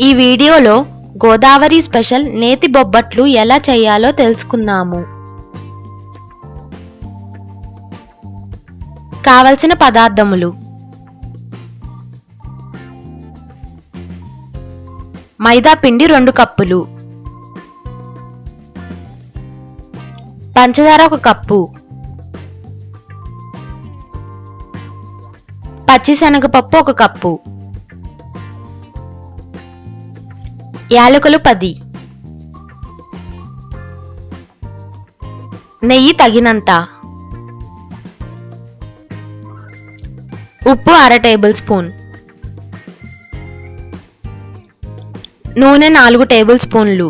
ఈ వీడియోలో గోదావరి స్పెషల్ నేతి బొబ్బట్లు ఎలా చేయాలో తెలుసుకుందాము. కావలసిన పదార్థములు: మైదా పిండి 2 కప్పులు, పంచదార 1 కప్పు, పచ్చిశనగపప్పు 1 కప్పు, యాలకులు 10, నెయ్యి తగినంత, ఉప్పు 1/2 టేబుల్ స్పూన్, నూనె 4 టేబుల్ స్పూన్లు.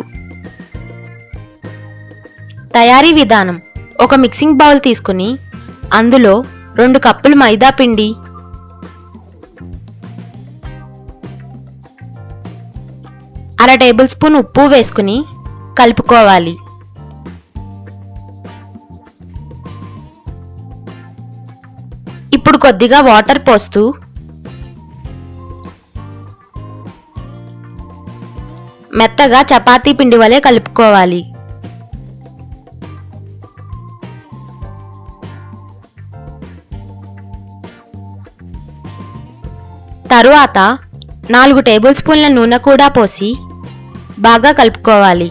తయారీ విధానం: ఒక మిక్సింగ్ బౌల్ తీసుకుని అందులో 2 కప్పులు మైదా పిండి, 1/2 టేబుల్ స్పూన్ ఉప్పు వేసుకుని కలుపుకోవాలి. ఇప్పుడు కొద్దిగా వాటర్ పోస్తూ మెత్తగా చపాతీ పిండి వలె కలుపుకోవాలి. తరువాత 4 టేబుల్ స్పూన్ల నూనె కూడా పోసి బాగా కలుపుకోవాలి.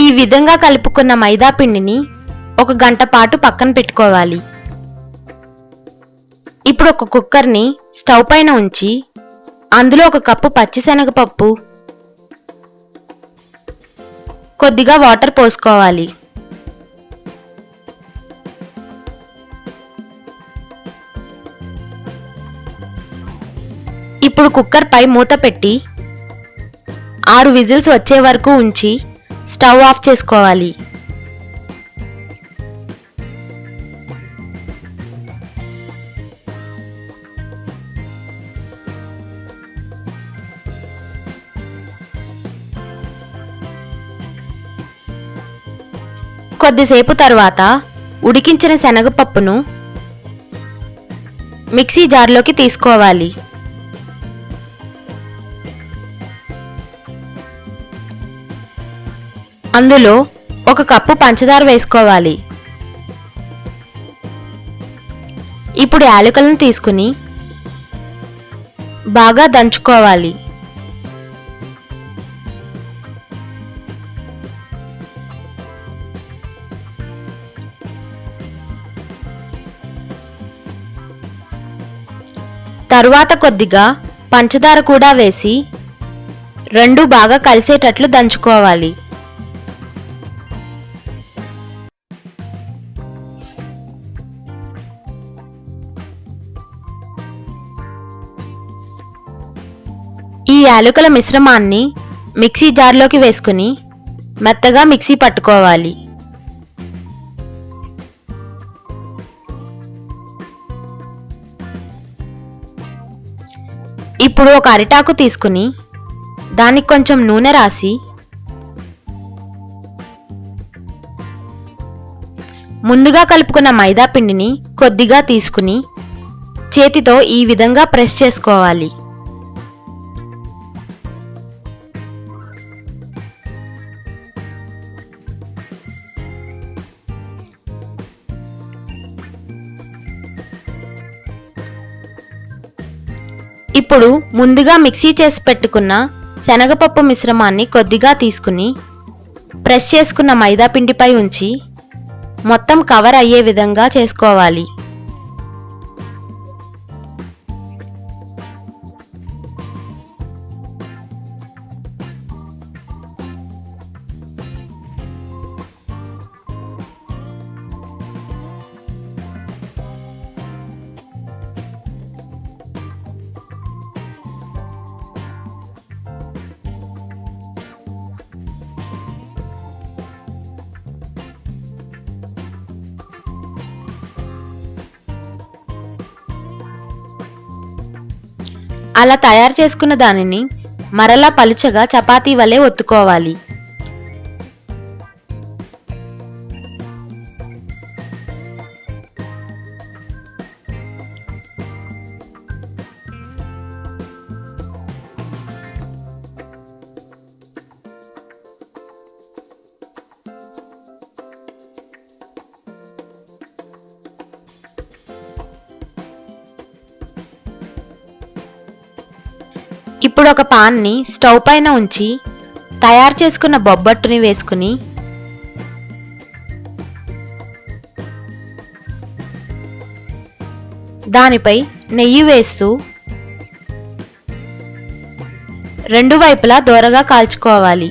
ఈ విధంగా కలుపుకున్న మైదా పిండిని 1 గంట పాటు పక్కన పెట్టుకోవాలి. ఇప్పుడు ఒక కుక్కర్ని స్టవ్ పైన ఉంచి అందులో 1 కప్పు పచ్చిశనగపప్పు, కొద్దిగా వాటర్ పోసుకోవాలి. ఇప్పుడు కుక్కర్ పై మూత పెట్టి 6 విజిల్స్ వచ్చే వరకు ఉంచి స్టవ్ ఆఫ్ చేసుకోవాలి. కొద్దిసేపు తర్వాత ఉడికించిన శనగపప్పును మిక్సీ జార్లోకి తీసుకోవాలి. అందులో 1 కప్పు పంచదార వేసుకోవాలి. ఇప్పుడు యాలకులను తీసుకుని బాగా దంచుకోవాలి. తరువాత కొద్దిగా పంచదార కూడా వేసి రెండు బాగా కలిసేటట్లు దంచుకోవాలి. ఈ యాలకుల మిశ్రమాన్ని మిక్సీ జార్లోకి వేసుకుని మెత్తగా మిక్సీ పట్టుకోవాలి. ఇప్పుడు ఒక అరిటాకు తీసుకుని దానికి కొంచెం నూనె రాసి ముందుగా కలుపుకున్న మైదా పిండిని కొద్దిగా తీసుకుని చేతితో ఈ విధంగా ప్రెస్ చేసుకోవాలి. ఇప్పుడు ముందుగా మిక్సీ చేసి పెట్టుకున్న శనగపప్పు మిశ్రమాన్ని కొద్దిగా తీసుకుని ప్రెస్ చేసుకున్న మైదా పిండిపై ఉంచి మొత్తం కవర్ అయ్యే విధంగా చేసుకోవాలి. అలా తయారు చేసుకున్న దానిని మరలా పలుచగా చపాతీ వలె ఒత్తుకోవాలి. ఇప్పుడు ఒక పాన్ని స్టవ్ పైన ఉంచి తయారు చేసుకున్న బొబ్బట్టుని వేసుకుని దానిపై నెయ్యి వేస్తూ రెండు వైపులా దోరగా కాల్చుకోవాలి.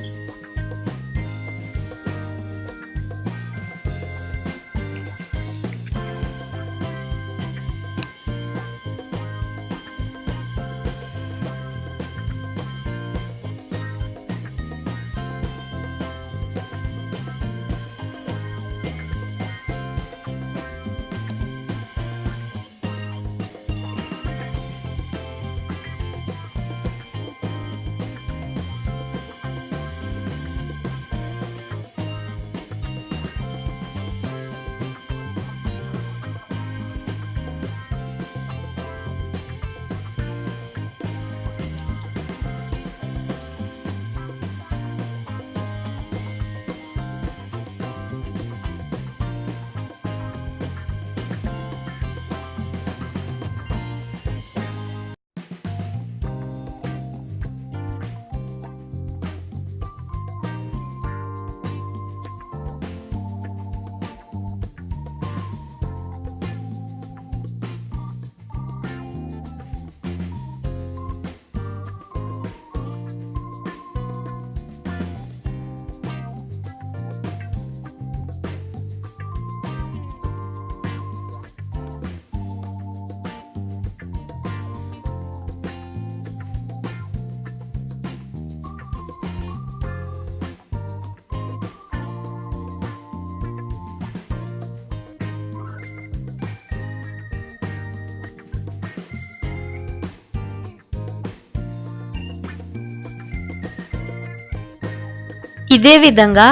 ఇదే విధంగా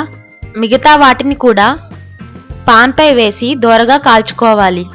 మిగతా వాటిని కూడా పాన్ పై వేసి దోరగా కాల్చుకోవాలి.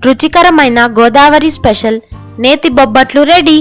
రుచికరమైన గోదావరి స్పెషల్ నేతి బొబ్బట్లు రెడీ.